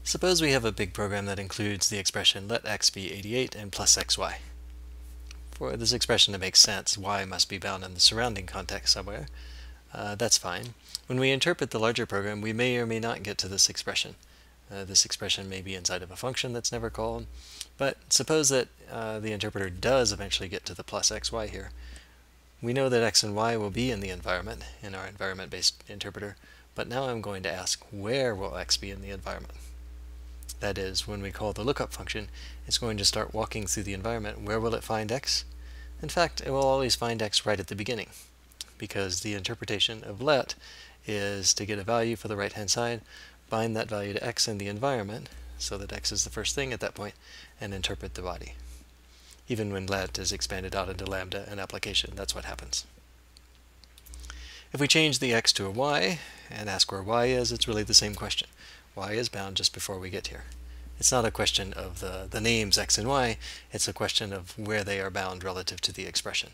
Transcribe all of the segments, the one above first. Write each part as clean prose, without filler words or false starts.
Suppose we have a big program that includes the expression let x be 88 and plus xy. For this expression to make sense, y must be bound in the surrounding context somewhere. That's fine. When we interpret the larger program, we may or may not get to this expression. This expression may be inside of a function that's never called, but suppose that the interpreter does eventually get to the plus xy here. We know that x and y will be in the environment, in our environment-based interpreter, but now I'm going to ask, where will x be in the environment? That is, when we call the lookup function, it's going to start walking through the environment. Where will it find x? In fact, it will always find x right at the beginning, because the interpretation of let is to get a value for the right-hand side, bind that value to x in the environment, so that x is the first thing at that point, and interpret the body. Even when let is expanded out into lambda and application, that's what happens. If we change the x to a y and ask where y is, it's really the same question. Y is bound just before we get here. It's not a question of the names x and y, it's a question of where they are bound relative to the expression.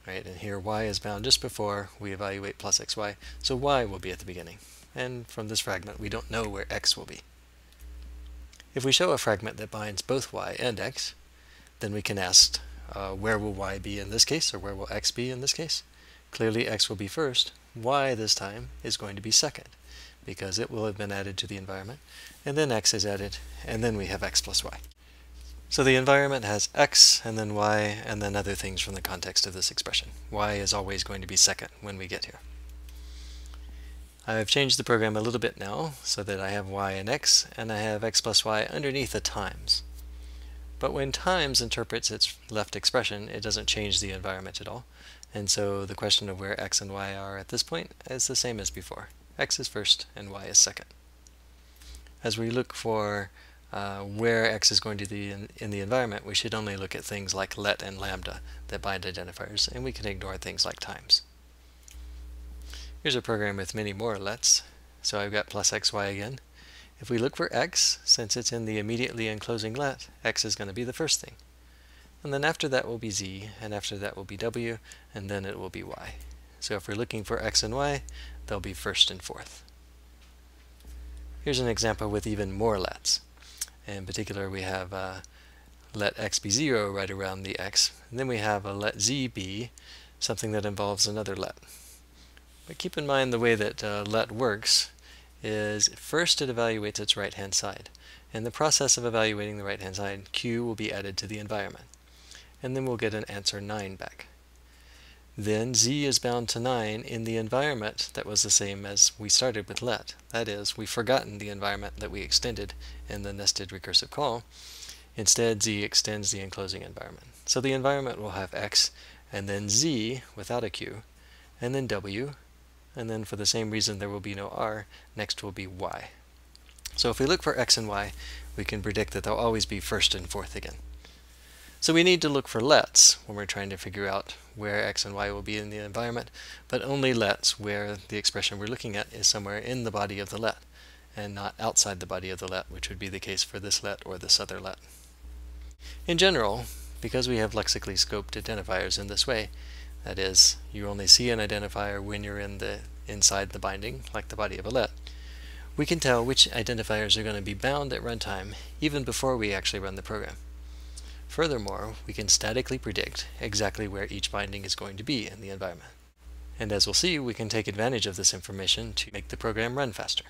Right? And here y is bound just before we evaluate plus xy, so y will be at the beginning. And from this fragment, we don't know where x will be. If we show a fragment that binds both y and x, then we can ask where will y be in this case, or where will x be in this case? Clearly x will be first. Y this time is going to be second, because it will have been added to the environment, and then x is added, and then we have x plus y. So the environment has x, and then y, and then other things from the context of this expression. Y is always going to be second when we get here. I've changed the program a little bit now, so that I have y and x, and I have x plus y underneath the times. But when times interprets its left expression, it doesn't change the environment at all, and so the question of where x and y are at this point is the same as before. X is first and y is second. As we look for where x is going to be in the environment, we should only look at things like let and lambda that bind identifiers, and we can ignore things like times. Here's a program with many more lets. So I've got plus xy again. If we look for x, since it's in the immediately enclosing let, x is going to be the first thing. And then after that will be z, and after that will be w, and then it will be y. So if we're looking for x and y, they'll be first and fourth. Here's an example with even more lets. In particular, we have let x be 0 right around the x, and then we have a let z be something that involves another let. But keep in mind the way that let works is first it evaluates its right-hand side. In the process of evaluating the right-hand side, q will be added to the environment, and then we'll get an answer 9 back. Then z is bound to 9 in the environment that was the same as we started with let. That is, we've forgotten the environment that we extended in the nested recursive call. Instead, z extends the enclosing environment. So the environment will have x, and then z without a q, and then w, and then for the same reason there will be no r, next will be y. So if we look for x and y, we can predict that they'll always be first and fourth again. So we need to look for lets when we're trying to figure out where x and y will be in the environment, but only lets where the expression we're looking at is somewhere in the body of the let, and not outside the body of the let, which would be the case for this let or this other let. In general, because we have lexically scoped identifiers in this way, that is, you only see an identifier when you're inside the binding, like the body of a let, we can tell which identifiers are going to be bound at runtime even before we actually run the program. Furthermore, we can statically predict exactly where each binding is going to be in the environment. And as we'll see, we can take advantage of this information to make the program run faster.